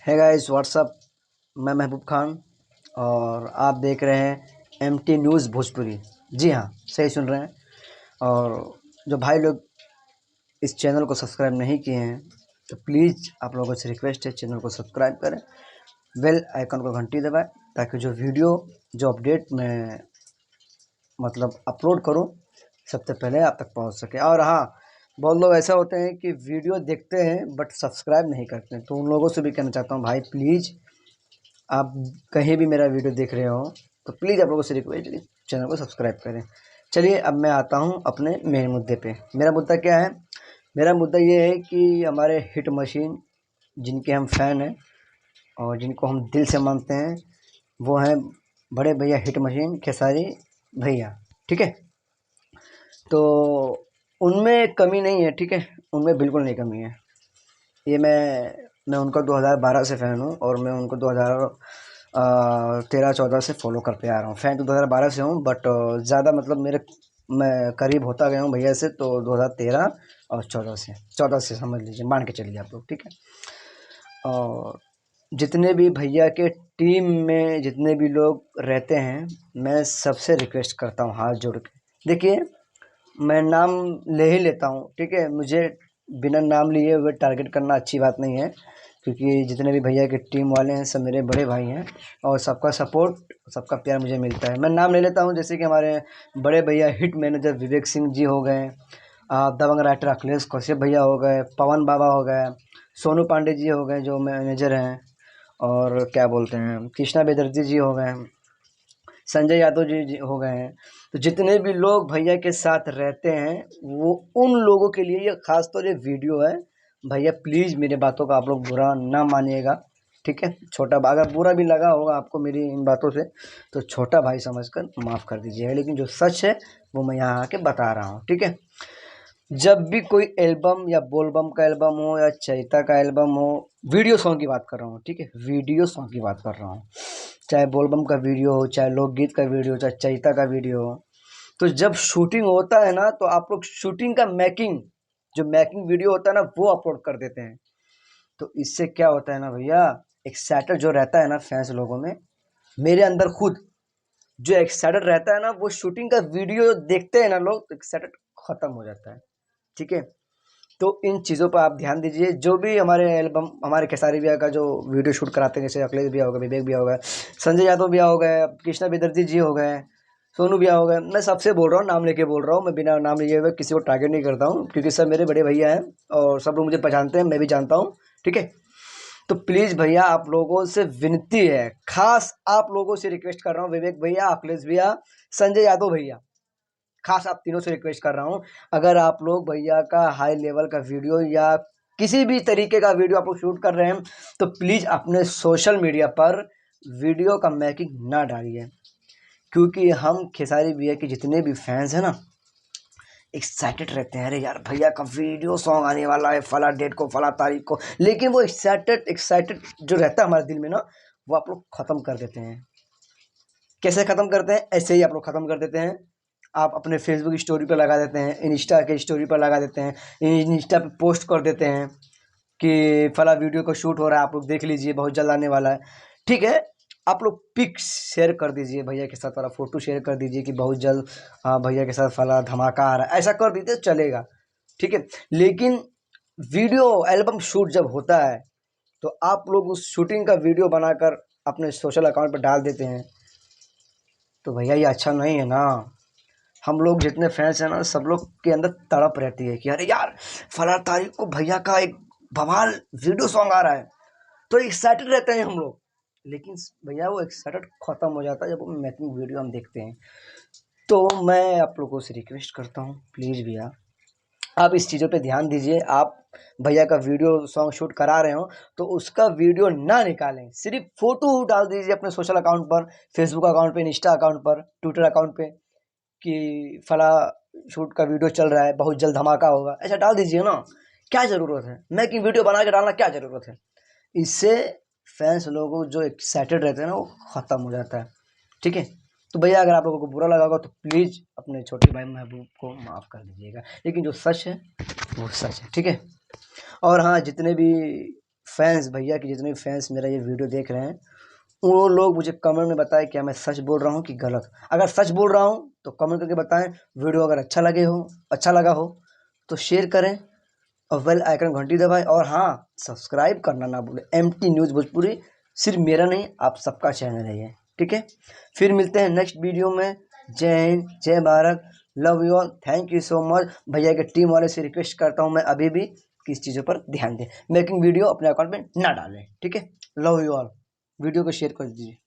है guys what's up. मैं महबूब खान और आप देख रहे हैं MT न्यूज़ भोजपुरी। जी हाँ, सही सुन रहे हैं। और जो भाई लोग इस चैनल को सब्सक्राइब नहीं किए हैं तो प्लीज़ आप लोगों से रिक्वेस्ट है, चैनल को सब्सक्राइब करें, बेल आइकन को घंटी दबाएं ताकि जो अपडेट मैं अपलोड करूं सबसे पहले आप तक पहुंच सके। और हाँ, बहुत लोग ऐसा होते हैं कि वीडियो देखते हैं बट सब्सक्राइब नहीं करते हैं, तो उन लोगों से भी कहना चाहता हूं भाई प्लीज़ आप कहीं भी मेरा वीडियो देख रहे हो तो प्लीज़ आप लोगों से रिक्वेस्ट है चैनल को सब्सक्राइब करें। चलिए अब मैं आता हूँ अपने मेन मुद्दे पे। मेरा मुद्दा क्या है? मेरा मुद्दा ये है कि हमारे हिट मशीन जिनके हम फ़ैन हैं और जिनको हम दिल से मानते हैं वो हैं बड़े भैया हिट मशीन खेसारी भैया। ठीक है, तो उनमें कमी नहीं है। ठीक है, उनमें बिल्कुल नहीं कमी है। ये मैं उनका 2012 से फ़ैन हूँ और मैं उनको 2013-14 से फॉलो करते आ रहा हूँ। फ़ैन तो 2012 से हूँ बट ज़्यादा मैं करीब होता गया हूँ भैया से तो 2013 और 14 से समझ लीजिए, मान के चलिए आप लोग। ठीक है, और जितने भी भैया के टीम में जितने भी लोग रहते हैं मैं सबसे रिक्वेस्ट करता हूँ हाथ जोड़ के। देखिए, मैं नाम ले ही लेता हूँ। ठीक है, मुझे बिना नाम लिए हुए टारगेट करना अच्छी बात नहीं है, क्योंकि जितने भी भैया के टीम वाले हैं सब मेरे बड़े भाई हैं और सबका सपोर्ट, सबका प्यार मुझे मिलता है। मैं नाम ले लेता हूँ, जैसे कि हमारे बड़े भैया हिट मैनेजर विवेक सिंह जी हो गए, दबंग राइटर अखिलेश कौशिक भैया हो गए, पवन बाबा हो गए, सोनू पांडे जी हो गए जो मैनेजर हैं, और क्या बोलते हैं कृष्णा बेदर्जी जी हो गए, संजय यादव जी हो गए हैं। तो जितने भी लोग भैया के साथ रहते हैं वो उन लोगों के लिए ये खास तौर ये वीडियो है। भैया प्लीज़ मेरे बातों का आप लोग बुरा ना मानिएगा। ठीक है, छोटा भाई अगर बुरा भी लगा होगा आपको मेरी इन बातों से तो छोटा भाई समझकर माफ़ कर दीजिएगा, लेकिन जो सच है वो मैं यहाँ आके बता रहा हूँ। ठीक है, जब भी कोई एल्बम या बोलबम का एल्बम हो या चैता का एल्बम हो, वीडियो सॉन्ग की बात कर रहा हूँ। ठीक है, वीडियो सॉन्ग की बात कर रहा हूँ, चाहे बोलबम का वीडियो हो, चाहे लोकगीत का वीडियो हो, चाहे चैता का वीडियो हो, तो जब शूटिंग होता है ना तो आप लोग शूटिंग का जो मेकिंग वीडियो होता है ना वो अपलोड कर देते हैं। तो इससे क्या होता है ना भैया, एक्साइटेड जो रहता है ना फैंस लोगों में, मेरे अंदर खुद जो एक्साइटेड रहता है ना वो शूटिंग का वीडियो देखते हैं ना लोग तो एक्साइटेड खत्म हो जाता है। ठीक है, तो इन चीज़ों पर आप ध्यान दीजिए। जो भी हमारे खेसारी भैया का जो वीडियो शूट कराते हैं, जैसे अखिलेश भैया हो गए, विवेक भैया हो गए, संजय यादव भैया हो गए, कृष्णा बेदर्जी जी हो गए, सोनू भैया हो गए, मैं सबसे बोल रहा हूँ, नाम लेके बोल रहा हूँ, मैं बिना नाम लिए हुए किसी को टारगेट नहीं करता हूँ, क्योंकि सब मेरे बड़े भैया हैं और सब लोग मुझे पहचानते हैं, मैं भी जानता हूँ। ठीक है, तो प्लीज़ भैया आप लोगों से विनती है, खास आप लोगों से रिक्वेस्ट कर रहा हूँ, विवेक भैया, अखिलेश भैया, संजय यादव भैया, खास आप तीनों से रिक्वेस्ट कर रहा हूँ, अगर आप लोग भैया का हाई लेवल का वीडियो या किसी भी तरीके का वीडियो आप लोग शूट कर रहे हैं तो प्लीज़ अपने सोशल मीडिया पर वीडियो का मेकिंग ना डालिए, क्योंकि हम खेसारी भैया के जितने भी फैंस हैं ना एक्साइटेड रहते हैं, अरे यार भैया का वीडियो सॉन्ग आने वाला है फला डेट को फला तारीख को, लेकिन वो एक्साइटेड जो रहता है हमारे दिल में ना वो आप लोग ख़त्म कर देते हैं। कैसे ख़त्म करते हैं? ऐसे ही आप लोग ख़त्म कर देते हैं। आप अपने फेसबुक स्टोरी पर लगा देते हैं, इंस्टा के स्टोरी पर लगा देते हैं, इंस्टा पे पोस्ट कर देते हैं कि फला वीडियो का शूट हो रहा है, आप लोग देख लीजिए, बहुत जल्द आने वाला है। ठीक है, आप लोग पिक्स शेयर कर दीजिए, भैया के साथ वाला फ़ोटो शेयर कर दीजिए कि बहुत जल्द भैया के साथ फला धमाका आ रहा है, ऐसा कर दीजिए चलेगा। ठीक है, लेकिन वीडियो एल्बम शूट जब होता है तो आप लोग उस शूटिंग का वीडियो बनाकर अपने सोशल अकाउंट पर डाल देते हैं, तो भैया ये अच्छा नहीं है ना। हम लोग जितने फैंस हैं ना सब लोग के अंदर तड़प रहती है कि अरे यार फला तारीख को भैया का एक बवाल वीडियो सॉन्ग आ रहा है, तो एक्साइटेड रहते हैं हम लोग, लेकिन भैया वो एक्साइटेड खत्म हो जाता है जब वो मेकिंग वीडियो हम देखते हैं। तो मैं आप लोगों से रिक्वेस्ट करता हूँ प्लीज़ भैया आप इस चीज़ों पे ध्यान दीजिए। आप भैया का वीडियो सॉन्ग शूट करा रहे हो तो उसका वीडियो ना निकालें, सिर्फ फ़ोटो डाल दीजिए अपने सोशल अकाउंट पर, फेसबुक अकाउंट पे, इंस्टा अकाउंट पर, ट्विटर अकाउंट पे कि फला शूट का वीडियो चल रहा है, बहुत जल्द धमाका होगा, ऐसा डाल दीजिए ना। क्या ज़रूरत है मेकिंग वीडियो बना के डालना, क्या ज़रूरत है? इससे फैंस लोगों जो एक्साइटेड रहते हैं ना वो ख़त्म हो जाता है। ठीक है, तो भैया अगर आप लोगों को बुरा लगा होगा तो प्लीज़ अपने छोटे भाई महबूब को माफ़ कर दीजिएगा, लेकिन जो सच है वो सच है। ठीक है, और हाँ, जितने भी फैंस भैया की जितने भी फैंस मेरा ये वीडियो देख रहे हैं, वो लोग मुझे कमेंट में बताएं क्या मैं सच बोल रहा हूँ कि गलत। अगर सच बोल रहा हूँ तो कमेंट करके बताएं। वीडियो अगर अच्छा लगा हो तो शेयर करें और बेल आइकन घंटी दबाएं। और हाँ, सब्सक्राइब करना ना भूलें। MT न्यूज़ भोजपुरी सिर्फ मेरा नहीं, आप सबका चैनल है ये, ठीक है। फिर मिलते हैं नेक्स्ट वीडियो में। जय हिंद, जय Bharat, love you all, thank you so much. भैया के टीम वाले से रिक्वेस्ट करता हूँ मैं अभी भी कि इस चीज़ों पर ध्यान दें, मेकिंग वीडियो अपने अकाउंट में ना डालें, ठीक है। लव यू ऑल, वीडियो को शेयर कर दीजिए।